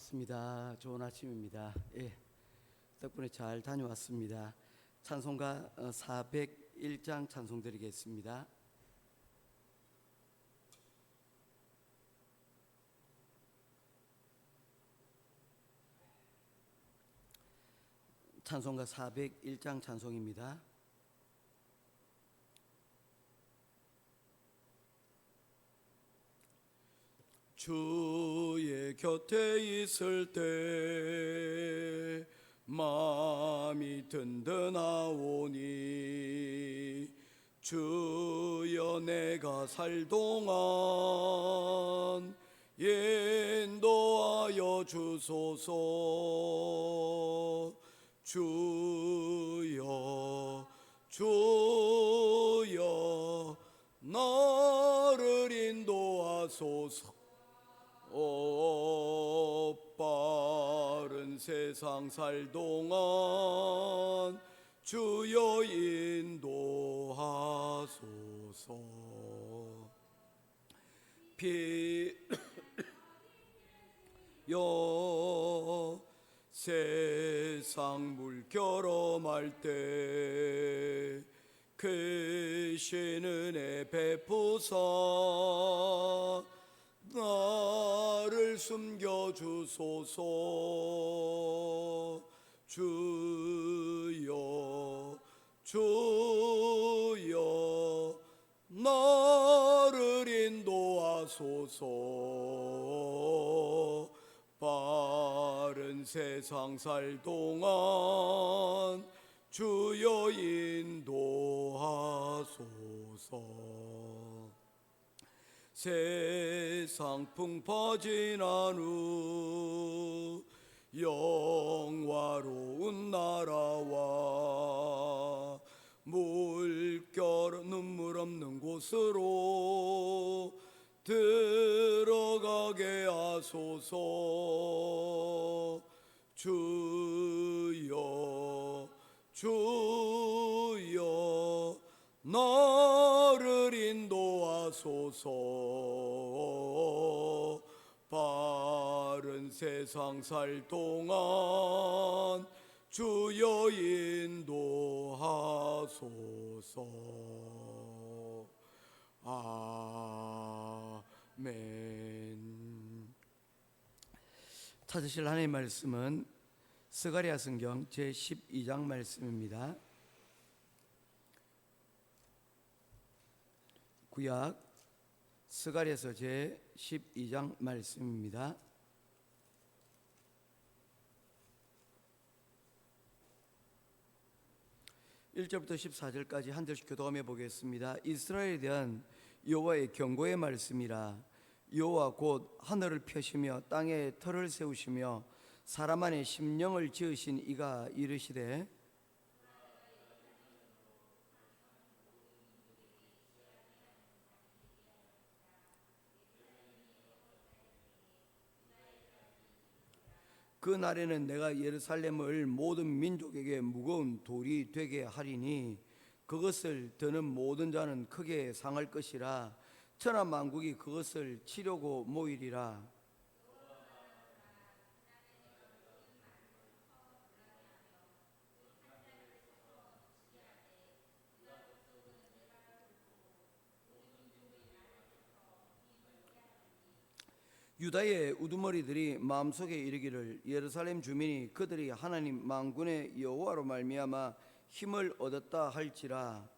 반갑습니다. 좋은 아침입니다. 예, 덕분에 잘 다녀왔습니다. 찬송가 401장 찬송 드리겠습니다. 찬송가 401장 찬송입니다. 주의 곁에 있을 때 마음이 든든하오니 주여 내가 살 동안 인도하여 주소서. 주여 주여 나를 인도하소서. 빠른 세상 살 동안 주여 인도하소서. 비여 세상 물결험할 때 크신 은혜 베푸사 나를 숨겨주소서. 주여 주여 나를 인도하소서. 빠른 세상 살 동안 주여 인도하소서. 세상 풍파 지난 후 영화로운 나라와 물결 눈물 없는 곳으로 들어가게 하소서. 주여 주여 나를 인도하소서. 빠른 세상 살 동안 주여 인도하소서. 아멘. 찾으실 하나님의 말씀은 스가랴 성경 제12장 말씀입니다. 구약 스가랴서 제12장 말씀입니다. 1절부터 14절까지 한 절씩 교독하며 보겠습니다. 이스라엘에 대한 여호와의 경고의 말씀이라. 여호와 곧 하늘을 펴시며 땅에 터를 세우시며 사람 안에 심령을 지으신 이가 이르시되 그 날에는 내가 예루살렘을 모든 민족에게 무거운 돌이 되게 하리니 그것을 드는 모든 자는 크게 상할 것이라. 천하 만국이 그것을 치려고 모이리라. 유다의 우두머리들이 마음속에 이르기를 예루살렘 주민이 그들이 하나님 만군의 여호와로 말미암아 힘을 얻었다 할지라.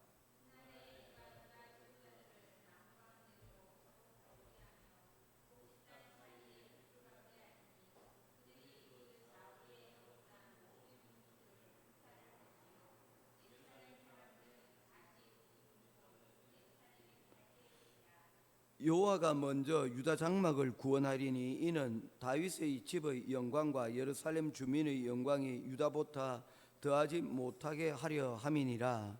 여호와가 먼저 유다 장막을 구원하리니 이는 다윗의 집의 영광과 예루살렘 주민의 영광이 유다보다 더하지 못하게 하려 함이니라.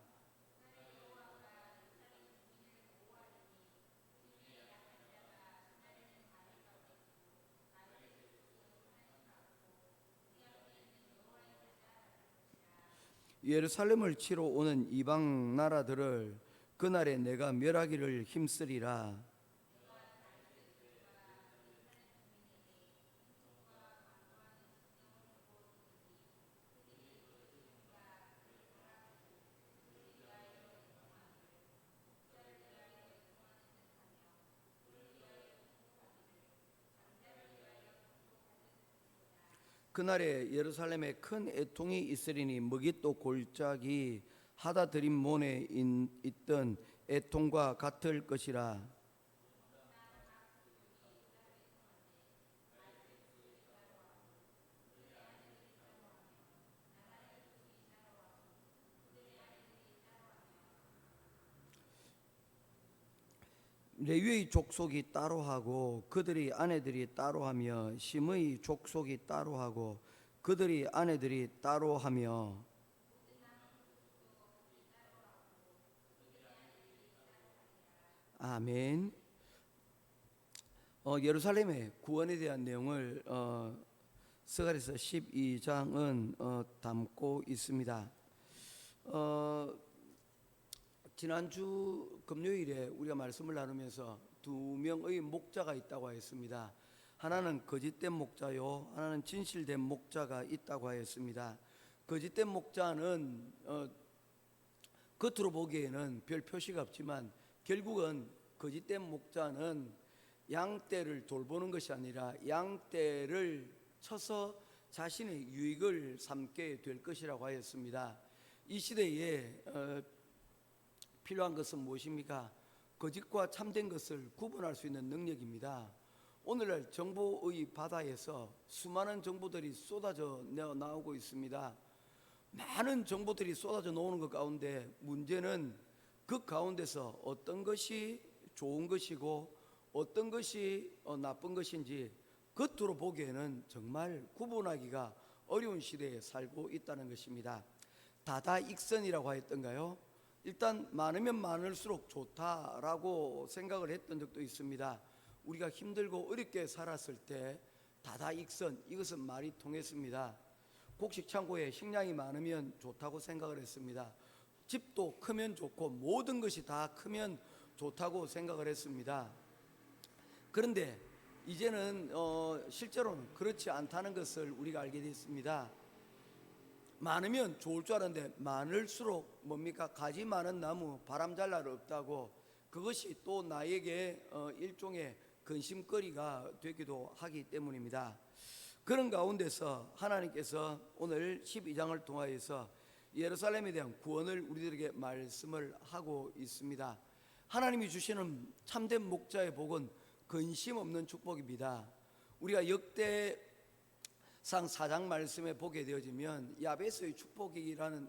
예루살렘을 치러 오는 이방 나라들을 그날에 내가 멸하기를 힘쓰리라. 그날에 예루살렘에 큰 애통이 있으리니 먹잇도 골짜기 하다 들인 문에 있던 애통과 같을 것이라. 레위의 족속이 따로 하고 그들의 아내들이 따로 하며 심의 족속이 따로 하고 그들의 아내들이 따로 하며. 아멘. 예루살렘의 구원에 대한 내용을 스가랴서 12장은 담고 있습니다. 지난주 금요일에 우리가 말씀을 나누면서 두 명의 목자가 있다고 하였습니다. 하나는 거짓된 목자요, 하나는 진실된 목자가 있다고 하였습니다. 거짓된 목자는 겉으로 보기에는 별 표시가 없지만 결국은 거짓된 목자는 양떼를 돌보는 것이 아니라 양떼를 쳐서 자신의 유익을 삼게 될 것이라고 하였습니다. 이 시대에 필요한 것은 무엇입니까? 거짓과 참된 것을 구분할 수 있는 능력입니다. 오늘날 정보의 바다에서 수많은 정보들이 쏟아져 나오고 있습니다. 많은 정보들이 쏟아져 나오는 것 가운데 문제는 그 가운데서 어떤 것이 좋은 것이고 어떤 것이 나쁜 것인지 겉으로 보기에는 정말 구분하기가 어려운 시대에 살고 있다는 것입니다. 다다익선이라고 하였던가요? 일단 많으면 많을수록 좋다라고 생각을 했던 적도 있습니다. 우리가 힘들고 어렵게 살았을 때 다다익선, 이것은 말이 통했습니다. 곡식 창고에 식량이 많으면 좋다고 생각을 했습니다. 집도 크면 좋고 모든 것이 다 크면 좋다고 생각을 했습니다. 그런데 이제는 실제로는 그렇지 않다는 것을 우리가 알게 됐습니다. 많으면 좋을 줄 알았는데 많을수록 뭡니까? 가지 많은 나무 바람 잘 날 없다고, 그것이 또 나에게 일종의 근심거리가 되기도 하기 때문입니다. 그런 가운데서 하나님께서 오늘 12장을 통하여서 예루살렘에 대한 구원을 우리들에게 말씀을 하고 있습니다. 하나님이 주시는 참된 목자의 복은 근심 없는 축복입니다. 우리가 역대상 4장 말씀에 보게 되어지면 야베스의 축복이라는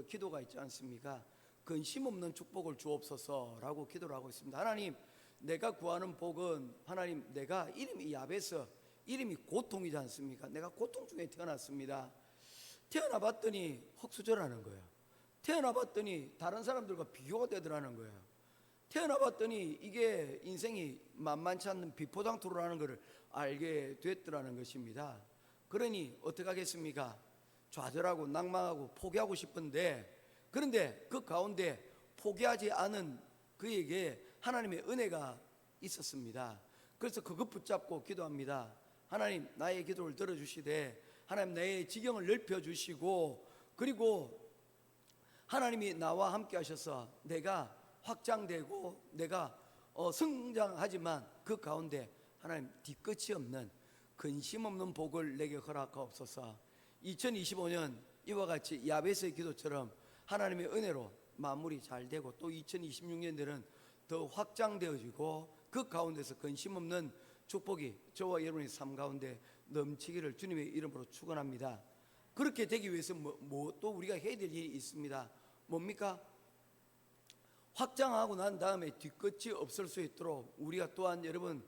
기도가 있지 않습니까? 근심 없는 축복을 주옵소서라고 기도를 하고 있습니다. 하나님, 내가 구하는 복은, 하나님, 내가 이름이 야베스, 이름이 고통이지 않습니까? 내가 고통 중에 태어났습니다. 태어나 봤더니 헛수저라는 거예요. 태어나 봤더니 다른 사람들과 비교가 되더라는 거예요. 태어나 봤더니 이게 인생이 만만치 않는 비포장토로라는 것을 알게 됐더라는 것입니다. 그러니 어떻게 하겠습니까? 좌절하고 낭망하고 포기하고 싶은데, 그런데 그 가운데 포기하지 않은 그에게 하나님의 은혜가 있었습니다. 그래서 그것 붙잡고 기도합니다. 하나님, 나의 기도를 들어주시되 하나님, 나의 지경을 넓혀주시고, 그리고 하나님이 나와 함께 하셔서 내가 확장되고 내가 성장하지만 그 가운데 하나님 뒤끝이 없는 근심 없는 복을 내게 허락하옵소서. 2025년 이와 같이 야베스의 기도처럼 하나님의 은혜로 마무리 잘 되고, 또 2026년에는 더 확장되어지고 그 가운데서 근심 없는 축복이 저와 여러분의 삶 가운데 넘치기를 주님의 이름으로 축원합니다. 그렇게 되기 위해서 또 우리가 해야 될 일이 있습니다. 뭡니까? 확장하고 난 다음에 뒤끝이 없을 수 있도록 우리가 또한 여러분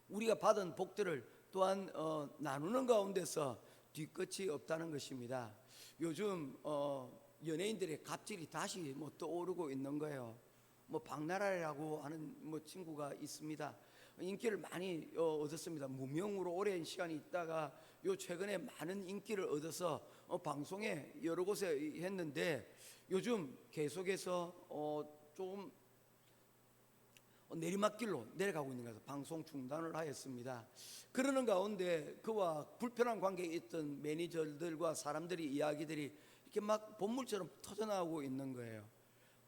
우리가 받은 복들을 또한 나누는 가운데서 뒤끝이 없다는 것입니다. 요즘 연예인들의 갑질이 다시 떠오르고 있는 거예요. 박나라라고 하는 친구가 있습니다. 인기를 많이 얻었습니다. 무명으로 오랜 시간이 있다가 요 최근에 많은 인기를 얻어서 방송에 여러 곳에 했는데, 요즘 계속해서 조금 내리막길로 내려가고 있는 것에서 방송 중단을 하였습니다. 그러는 가운데 그와 불편한 관계에 있던 매니저들과 사람들이 이야기들이 이렇게 막 본물처럼 터져나오고 있는 거예요.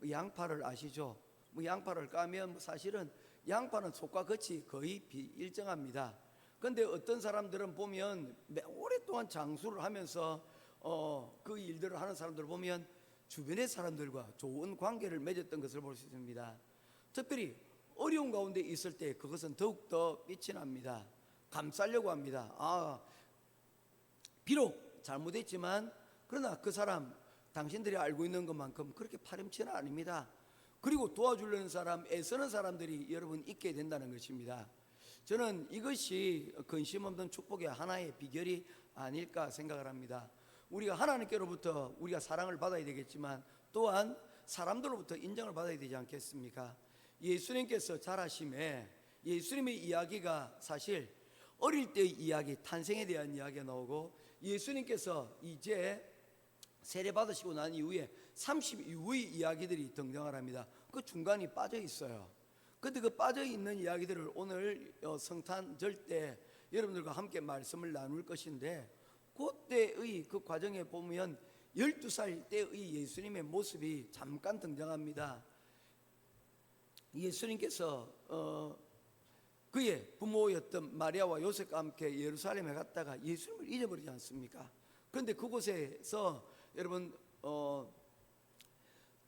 양파를 아시죠? 양파를 까면 사실은 양파는 속과 겉이 거의 비일정합니다. 그런데 어떤 사람들은 보면 오랫동안 장수를 하면서 그 일들을 하는 사람들을 보면 주변의 사람들과 좋은 관계를 맺었던 것을 볼 수 있습니다. 특별히 어려운 가운데 있을 때 그것은 더욱더 빛이 납니다. 감싸려고 합니다. 비록 잘못했지만 그러나 그 사람 당신들이 알고 있는 것만큼 그렇게 파렴치는 아닙니다. 그리고 도와주려는 사람, 애쓰는 사람들이 여러분 있게 된다는 것입니다. 저는 이것이 근심 없는 축복의 하나의 비결이 아닐까 생각을 합니다. 우리가 하나님께로부터 우리가 사랑을 받아야 되겠지만 또한 사람들로부터 인정을 받아야 되지 않겠습니까? 예수님께서 자라심에 예수님의 이야기가 사실 어릴 때의 이야기, 탄생에 대한 이야기가 나오고 예수님께서 이제 세례 받으시고 난 이후에 30 이후의 이야기들이 등장을 합니다. 그 중간이 빠져 있어요. 그런데 그 빠져 있는 이야기들을 오늘 성탄절 때 여러분들과 함께 말씀을 나눌 것인데, 그때의 그 과정에 보면 12살 때의 예수님의 모습이 잠깐 등장합니다. 예수님께서 그의 부모였던 마리아와 요셉과 함께 예루살렘에 갔다가 예수님을 잊어버리지 않습니까? 그런데 그곳에서 여러분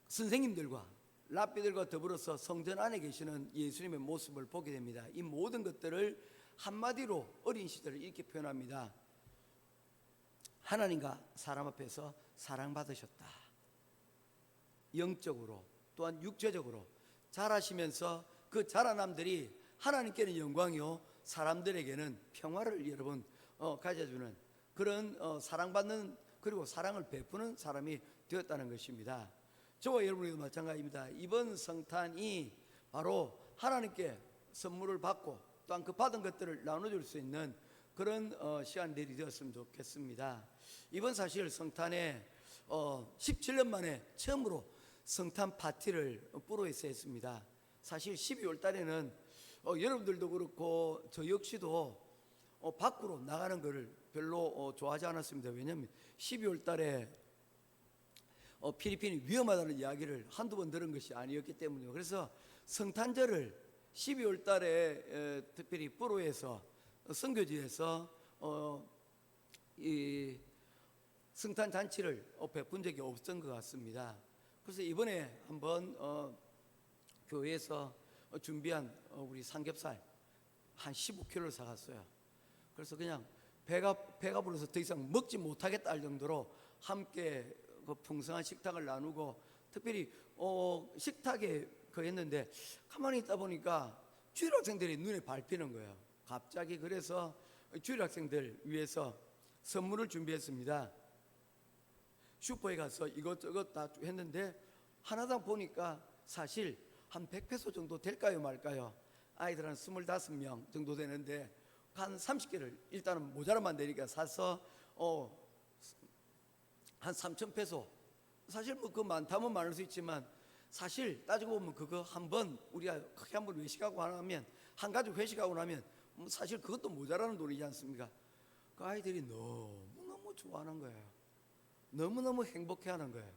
선생님들과 랍비들과 더불어서 성전 안에 계시는 예수님의 모습을 보게 됩니다. 이 모든 것들을 한마디로 어린 시절을 이렇게 표현합니다. 하나님과 사람 앞에서 사랑받으셨다. 영적으로 또한 육체적으로 자라시면서 그 자라남들이 하나님께는 영광이요 사람들에게는 평화를 여러분 가져주는 그런 사랑받는 그리고 사랑을 베푸는 사람이 되었다는 것입니다. 저와 여러분에도 마찬가지입니다. 이번 성탄이 바로 하나님께 선물을 받고 또한 그 받은 것들을 나눠줄 수 있는 그런 시간들이 되었으면 좋겠습니다. 이번 사실 성탄에 17년 만에 처음으로 성탄 파티를 뿌로에서 했습니다. 사실 12월 달에는 여러분들도 그렇고 저 역시도 밖으로 나가는 것을 별로 좋아하지 않았습니다. 왜냐하면 12월 달에 필리핀이 위험하다는 이야기를 한두 번 들은 것이 아니었기 때문이에요. 그래서 성탄절을 12월 달에 특별히 뿌로에서 선교지에서 이 성탄 잔치를 베푼 적이 없었던 것 같습니다. 그래서 이번에 한번 교회에서 준비한 우리 삼겹살 한 15kg를 사갔어요. 그래서 그냥 배가 불러서 더 이상 먹지 못하겠다 할 정도로 함께 그 풍성한 식탁을 나누고 특별히 식탁에 그 했는데 가만히 있다 보니까 주일 학생들이 눈에 밟히는 거예요. 갑자기 그래서 주일 학생들 위해서 선물을 준비했습니다. 슈퍼에 가서 이것저것 다 했는데 하나당 보니까 사실 한 100페소 정도 될까요 말까요? 아이들 한 25명 정도 되는데 한 30개를 일단은 모자라만 되니까 사서 한 3,000페소. 사실 뭐 그 많다면 많을 수 있지만 사실 따지고 보면 그거 한번 우리가 크게 한번 외식하고 하면 한 가족 회식하고 나면 사실 그것도 모자라는 돈이지 않습니까? 그 아이들이 너무너무 좋아하는 거예요. 너무너무 행복해하는 거예요.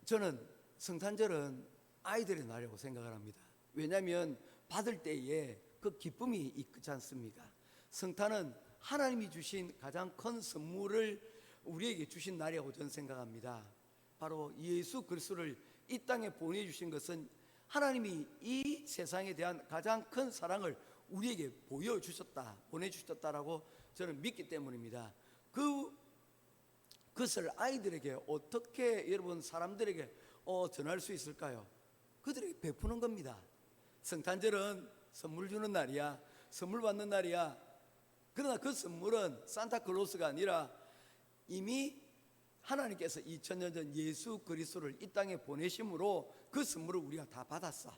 저는 성탄절은 아이들의 날이라고 생각을 합니다. 왜냐하면 받을 때에 그 기쁨이 있지 않습니까? 성탄은 하나님이 주신 가장 큰 선물을 우리에게 주신 날이라고 저는 생각합니다. 바로 예수 그리스도를 이 땅에 보내주신 것은 하나님이 이 세상에 대한 가장 큰 사랑을 우리에게 보여주셨다, 보내주셨다라고 저는 믿기 때문입니다. 그것을 아이들에게 어떻게 여러분 사람들에게 전할 수 있을까요? 그들에게 베푸는 겁니다. 성탄절은 선물 주는 날이야, 선물 받는 날이야. 그러나 그 선물은 산타클로스가 아니라 이미 하나님께서 2000년 전 예수 그리스도를 이 땅에 보내심으로 그 선물을 우리가 다 받았어.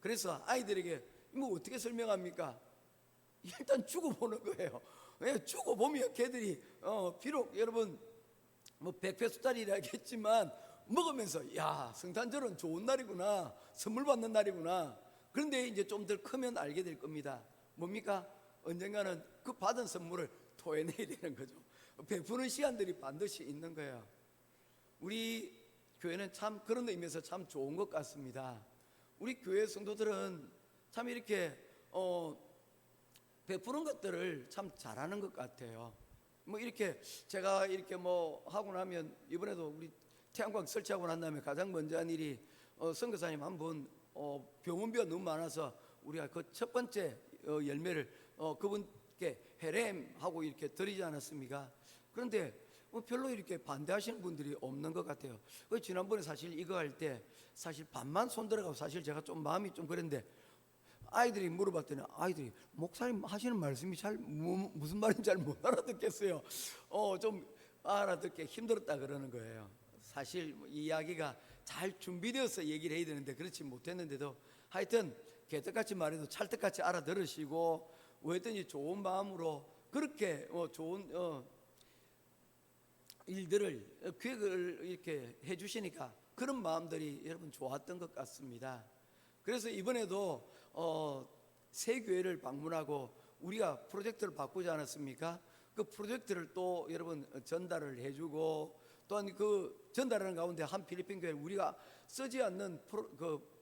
그래서 아이들에게 뭐 어떻게 설명합니까? 일단 주고 보는 거예요. 왜 주고 보면 걔들이 비록 여러분 뭐 100페소짜리라겠지만 먹으면서 야 성탄절은 좋은 날이구나, 선물 받는 날이구나. 그런데 이제 좀 더 크면 알게 될 겁니다. 뭡니까? 언젠가는 그 받은 선물을 토해내야 되는 거죠. 베푸는 시간들이 반드시 있는 거예요. 우리 교회는 참 그런 의미에서 참 좋은 것 같습니다. 우리 교회 성도들은 참 이렇게 베푸는 것들을 참 잘하는 것 같아요. 뭐 이렇게 제가 이렇게 뭐 하고 나면, 이번에도 우리 태양광 설치하고 난 다음에 가장 먼저 한 일이 선교사님 한 분 병원비가 너무 많아서 우리가 그 첫 번째 열매를 그분께 헤렘하고 이렇게 드리지 않았습니까? 그런데 별로 이렇게 반대하시는 분들이 없는 것 같아요. 지난번에 사실 이거 할 때 사실 반만 손 들어가고 사실 제가 좀 마음이 좀 그랬는데, 아이들이 물어봤더니 아이들이 목사님 하시는 말씀이 잘 무슨 말인지 잘 못 알아듣겠어요. 좀 알아듣기 힘들었다 그러는 거예요. 사실 이 이야기가 잘 준비되어서 얘기를 해야 되는데 그렇지 못했는데도 하여튼 개떡같이 말해도 찰떡같이 알아들으시고 왜든지 좋은 마음으로 그렇게 좋은 일들을 기획을 이렇게 해주시니까 그런 마음들이 여러분 좋았던 것 같습니다. 그래서 이번에도 새 교회를 방문하고 우리가 프로젝트를 바꾸지 않았습니까? 그 프로젝트를 또 여러분 전달을 해주고, 또한 그 전달하는 가운데 한 필리핀 교회 우리가 쓰지 않는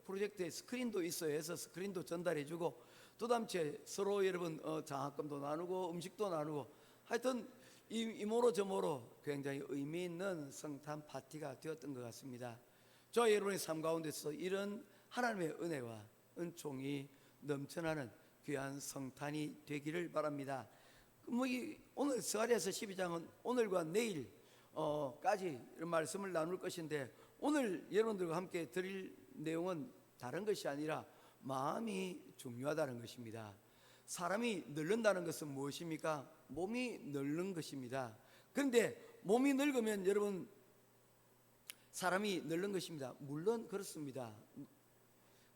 프로젝트에 스크린도 있어야 해서 스크린도 전달해주고, 또 다음째 서로 여러분 장학금도 나누고 음식도 나누고, 하여튼 이모로 저모로 굉장히 의미 있는 성탄 파티가 되었던 것 같습니다. 저와 여러분의 삶 가운데서 이런 하나님의 은혜와 은총이 넘쳐나는 귀한 성탄이 되기를 바랍니다. 오늘 스가랴서 12장은 오늘과 내일까지 말씀을 나눌 것인데, 오늘 여러분들과 함께 드릴 내용은 다른 것이 아니라 마음이 중요하다는 것입니다. 사람이 늙는다는 것은 무엇입니까? 몸이 늙는 것입니다. 그런데 몸이 늙으면 여러분 사람이 늙는 것입니다. 물론 그렇습니다.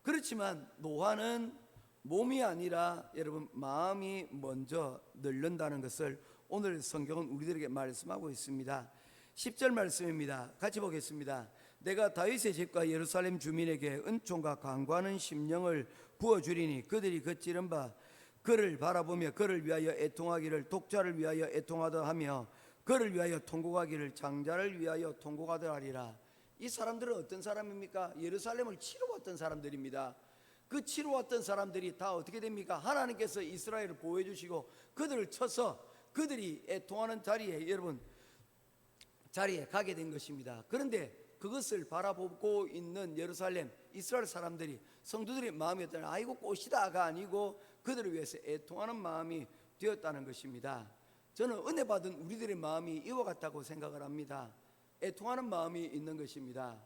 그렇지만 노화는 몸이 아니라 여러분 마음이 먼저 늙는다는 것을 오늘 성경은 우리들에게 말씀하고 있습니다. 10절 말씀입니다. 같이 보겠습니다. 내가 다윗의 집과 예루살렘 주민에게 은총과 강구하는 심령을 부어주리니 그들이 그치른 바 그를 바라보며 그를 위하여 애통하기를 독자를 위하여 애통하다 하며 그를 위하여 통곡하기를 장자를 위하여 통곡하다 하리라. 이 사람들은 어떤 사람입니까? 예루살렘을 치러 왔던 사람들입니다. 그 치러 왔던 사람들이 다 어떻게 됩니까? 하나님께서 이스라엘을 보호해 주시고 그들을 쳐서 그들이 애통하는 자리에 여러분 자리에 가게 된 것입니다. 그런데 그것을 바라보고 있는 예루살렘 이스라엘 사람들이, 성도들의 마음이었다면 아이고 꽃이다가 아니고 그들을 위해서 애통하는 마음이 되었다는 것입니다. 저는 은혜 받은 우리들의 마음이 이와 같다고 생각을 합니다. 애통하는 마음이 있는 것입니다.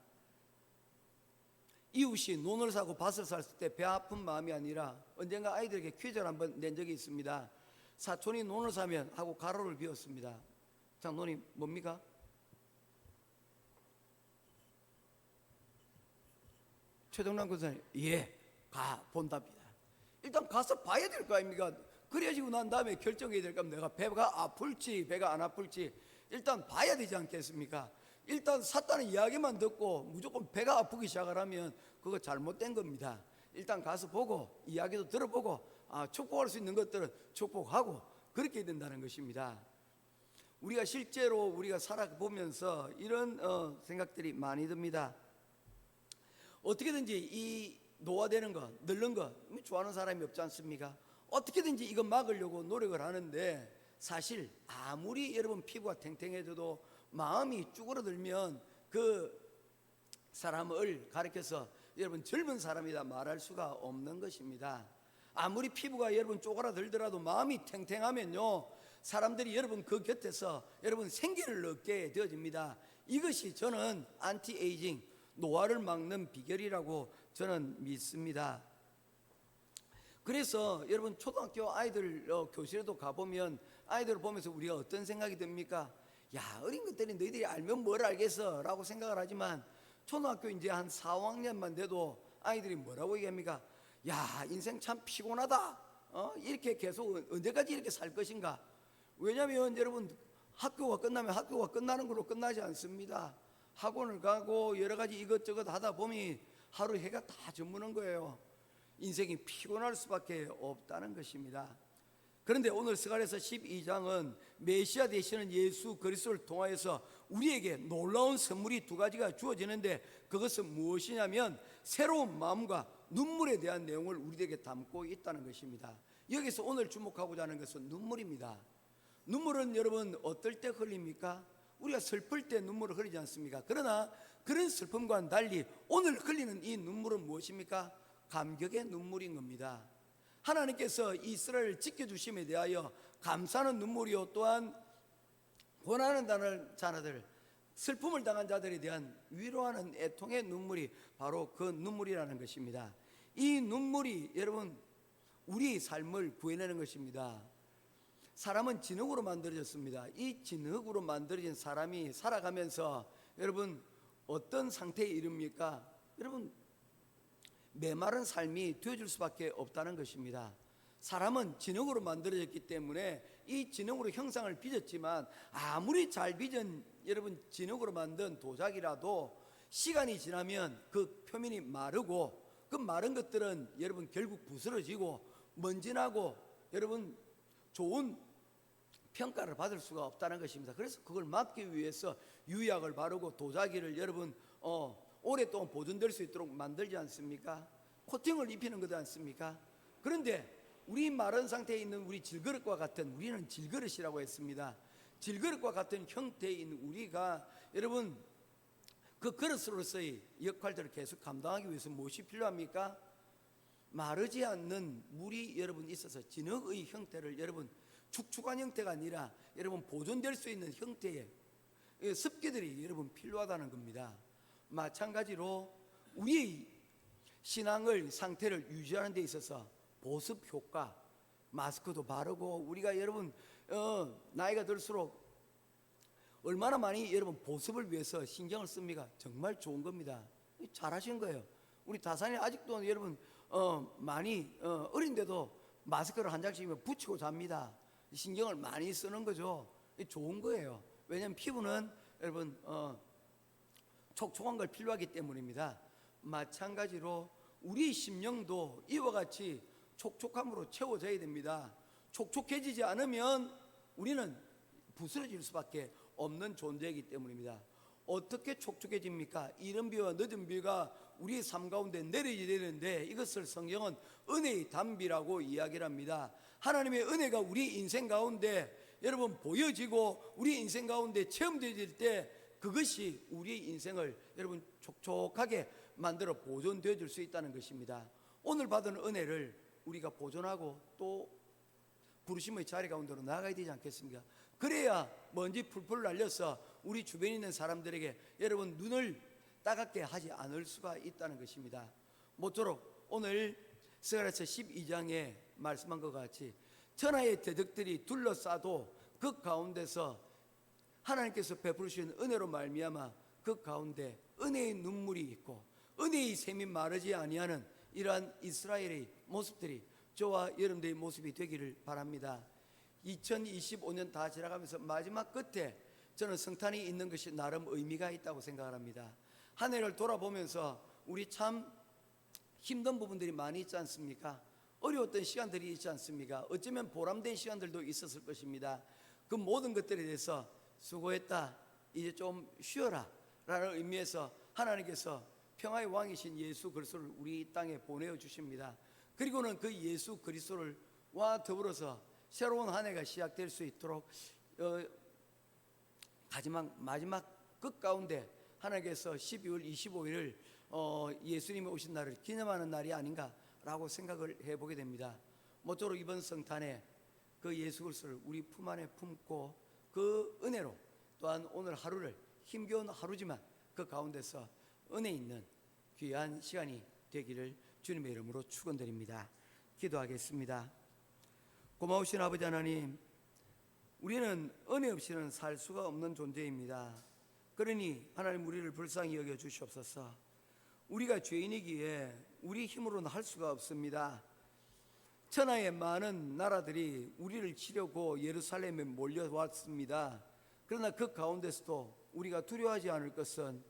이웃이 논을 사고 밭을 샀을 때 배 아픈 마음이 아니라, 언젠가 아이들에게 퀴즈를 한번 낸 적이 있습니다. 사촌이 논을 사면 하고 가로를 비웠습니다. 자, 논이 뭡니까? 최동남 권사님, 가 본답니다. 일단 가서 봐야 될 거 아닙니까? 그래지고 난 다음에 결정해야 될 겁니다. 내가 배가 아플지 배가 안 아플지 일단 봐야 되지 않겠습니까? 일단 샀다는 이야기만 듣고 무조건 배가 아프기 시작을 하면 그거 잘못된 겁니다. 일단 가서 보고 이야기도 들어보고 축복할 수 있는 것들은 축복하고 그렇게 된다는 것입니다. 우리가 실제로 우리가 살아보면서 이런 생각들이 많이 듭니다. 어떻게든지 이 노화되는 것, 늙는 것 좋아하는 사람이 없지 않습니까? 어떻게든지 이거 막으려고 노력을 하는데, 사실 아무리 여러분 피부가 탱탱해져도 마음이 쭈그러들면 그 사람을 가리켜서 여러분 젊은 사람이다 말할 수가 없는 것입니다. 아무리 피부가 여러분 쪼그라들더라도 마음이 탱탱하면요, 사람들이 여러분 그 곁에서 여러분 생기를 얻게 되어집니다. 이것이 저는 안티에이징, 노화를 막는 비결이라고 저는 믿습니다. 그래서 여러분 초등학교 아이들 교실에도 가보면 아이들을 보면서 우리가 어떤 생각이 듭니까? 야, 어린 것들이 너희들이 알면 뭘 알겠어 라고 생각을 하지만, 초등학교 이제 한 4, 5학년만 돼도 아이들이 뭐라고 얘기합니까? 야, 인생 참 피곤하다. 이렇게 계속 언제까지 이렇게 살 것인가? 왜냐하면 여러분 학교가 끝나면 학교가 끝나는 걸로 끝나지 않습니다. 학원을 가고 여러 가지 이것저것 하다 보니 하루 해가 다 저무는 거예요. 인생이 피곤할 수밖에 없다는 것입니다. 그런데 오늘 스가랴서 12장은 메시아 되시는 예수 그리스도를 통하여서 우리에게 놀라운 선물이 두 가지가 주어지는데, 그것은 무엇이냐면 새로운 마음과 눈물에 대한 내용을 우리에게 담고 있다는 것입니다. 여기서 오늘 주목하고자 하는 것은 눈물입니다. 눈물은 여러분 어떨 때 흘립니까? 우리가 슬플 때 눈물을 흘리지 않습니까? 그러나 그런 슬픔과는 달리 오늘 흘리는 이 눈물은 무엇입니까? 감격의 눈물인 겁니다. 하나님께서 이스라엘을 지켜주심에 대하여 감사하는 눈물이요, 또한 고난을 자들, 슬픔을 당한 자들에 대한 위로하는 애통의 눈물이 바로 그 눈물이라는 것입니다. 이 눈물이 여러분 우리 삶을 구해내는 것입니다. 사람은 진흙으로 만들어졌습니다. 이 진흙으로 만들어진 사람이 살아가면서 여러분 어떤 상태에 이릅니까? 여러분 메마른 삶이 되어줄 수밖에 없다는 것입니다. 사람은 진흙으로 만들어졌기 때문에 이 진흙으로 형상을 빚었지만 아무리 잘 빚은 여러분 진흙으로 만든 도자기라도 시간이 지나면 그 표면이 마르고 그 마른 것들은 여러분 결국 부스러지고 먼지나고 여러분 좋은 평가를 받을 수가 없다는 것입니다. 그래서 그걸 막기 위해서 유약을 바르고 도자기를 여러분 오랫동안 보존될 수 있도록 만들지 않습니까? 코팅을 입히는 거지 않습니까? 그런데 우리 마른 상태에 있는 우리 질그릇과 같은, 우리는 질그릇이라고 했습니다. 질그릇과 같은 형태에 있는 우리가 여러분 그 그릇으로서의 역할들을 계속 감당하기 위해서 무엇이 필요합니까? 마르지 않는 물이 여러분 있어서 진흙의 형태를 여러분 축축한 형태가 아니라 여러분 보존될 수 있는 형태의 습기들이 여러분 필요하다는 겁니다. 마찬가지로 우리의 신앙을 상태를 유지하는 데 있어서 보습 효과, 마스크도 바르고 우리가 여러분 나이가 들수록 얼마나 많이 여러분 보습을 위해서 신경을 씁니까? 정말 좋은 겁니다. 잘하신 거예요. 우리 다산이 아직도 여러분 많이 어린데도 마스크를 한 장씩이면 붙이고 잡니다. 신경을 많이 쓰는 거죠. 좋은 거예요. 왜냐하면 피부는 여러분 촉촉한 걸 필요하기 때문입니다. 마찬가지로 우리 심령도 이와 같이 촉촉함으로 채워져야 됩니다. 촉촉해지지 않으면 우리는 부스러질 수밖에 없는 존재이기 때문입니다. 어떻게 촉촉해집니까? 이른 비와 늦은 비가 우리의 삶 가운데 내리는데 이것을 성경은 은혜의 담비라고 이야기를 합니다. 하나님의 은혜가 우리 인생 가운데 여러분 보여지고 우리 인생 가운데 체험되어질 때 그것이 우리의 인생을 여러분 촉촉하게 만들어 보존되어 줄 수 있다는 것입니다. 오늘 받은 은혜를 우리가 보존하고 또 부르심의 자리 가운데로 나아가야 되지 않겠습니까? 그래야 먼지 풀풀 날려서 우리 주변에 있는 사람들에게 여러분 눈을 따갑게 하지 않을 수가 있다는 것입니다. 모쪼록 오늘 스가랴서 12장에 말씀한 것 같이 천하의 대적들이 둘러싸도 그 가운데서 하나님께서 베푸시는 은혜로 말미암아 그 가운데 은혜의 눈물이 있고 은혜의 샘이 마르지 아니하는 이러한 이스라엘의 모습들이 저와 여러분들의 모습이 되기를 바랍니다. 2025년 다 지나가면서 마지막 끝에 저는 성탄이 있는 것이 나름 의미가 있다고 생각을 합니다. 한 해를 돌아보면서 우리 참 힘든 부분들이 많이 있지 않습니까? 어려웠던 시간들이 있지 않습니까? 어쩌면 보람된 시간들도 있었을 것입니다. 그 모든 것들에 대해서 수고했다, 이제 좀 쉬어라 라는 의미에서 하나님께서 평화의 왕이신 예수 그리스도를 우리 땅에 보내어 주십니다. 그리고는 그 예수 그리스도와 더불어서 새로운 한 해가 시작될 수 있도록 마지막 끝 가운데 하나님께서 12월 25일을 예수님이 오신 날을 기념하는 날이 아닌가라고 생각을 해보게 됩니다. 모쪼록 이번 성탄에 그 예수 그리스도를 우리 품 안에 품고 그 은혜로 또한 오늘 하루를 힘겨운 하루지만 그 가운데서 은혜 있는 귀한 시간이 되기를 주님의 이름으로 축원드립니다. 기도하겠습니다. 고마우신 아버지 하나님, 우리는 은혜 없이는 살 수가 없는 존재입니다. 그러니 하나님 우리를 불쌍히 여겨 주시옵소서. 우리가 죄인이기에 우리 힘으로는 할 수가 없습니다. 천하의 많은 나라들이 우리를 치려고 예루살렘에 몰려왔습니다. 그러나 그 가운데서도 우리가 두려워하지 않을 것은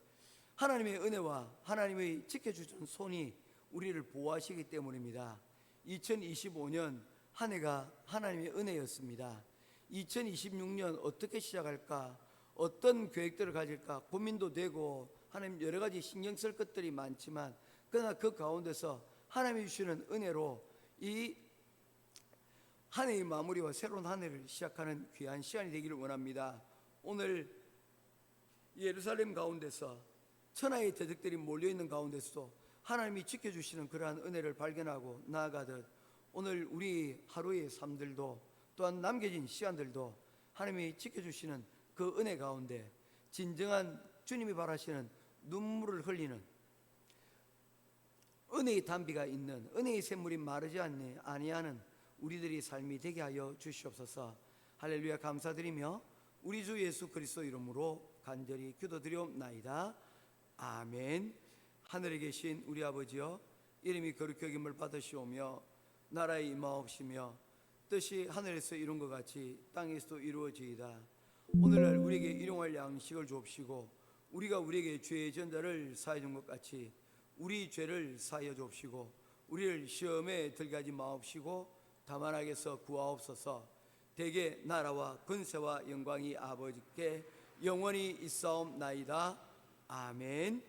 하나님의 은혜와 하나님의 지켜주신 손이 우리를 보호하시기 때문입니다. 2025년 한 해가 하나님의 은혜였습니다. 2026년 어떻게 시작할까, 어떤 계획들을 가질까 고민도 되고 하나님 여러 가지 신경 쓸 것들이 많지만 그러나 그 가운데서 하나님이 주시는 은혜로 이 한 해의 마무리와 새로운 한 해를 시작하는 귀한 시간이 되기를 원합니다. 오늘 예루살렘 가운데서 천하의 대적들이 몰려있는 가운데서도 하나님이 지켜주시는 그러한 은혜를 발견하고 나아가듯 오늘 우리 하루의 삶들도 또한 남겨진 시간들도 하나님이 지켜주시는 그 은혜 가운데 진정한 주님이 바라시는 눈물을 흘리는 은혜의 단비가 있는 은혜의 샘물이 마르지 아니하는 우리들의 삶이 되게 하여 주시옵소서. 할렐루야. 감사드리며 우리 주 예수 그리스도 이름으로 간절히 기도드리옵나이다. 아멘. 하늘에 계신 우리 아버지여, 이름이 거룩히 여김을 받으시오며 나라에 임하옵시며 뜻이 하늘에서 이룬 것 같이 땅에서도 이루어지이다. 오늘날 우리에게 일용할 양식을 주옵시고 우리가 우리에게 죄의 전자를 사해 준 것 같이 우리 죄를 사하여 주옵시고 우리를 시험에 들게 하지 마옵시고 다만 악에서 구하옵소서. 대개 나라와 근세와 영광이 아버지께 영원히 있사옵나이다. 아멘.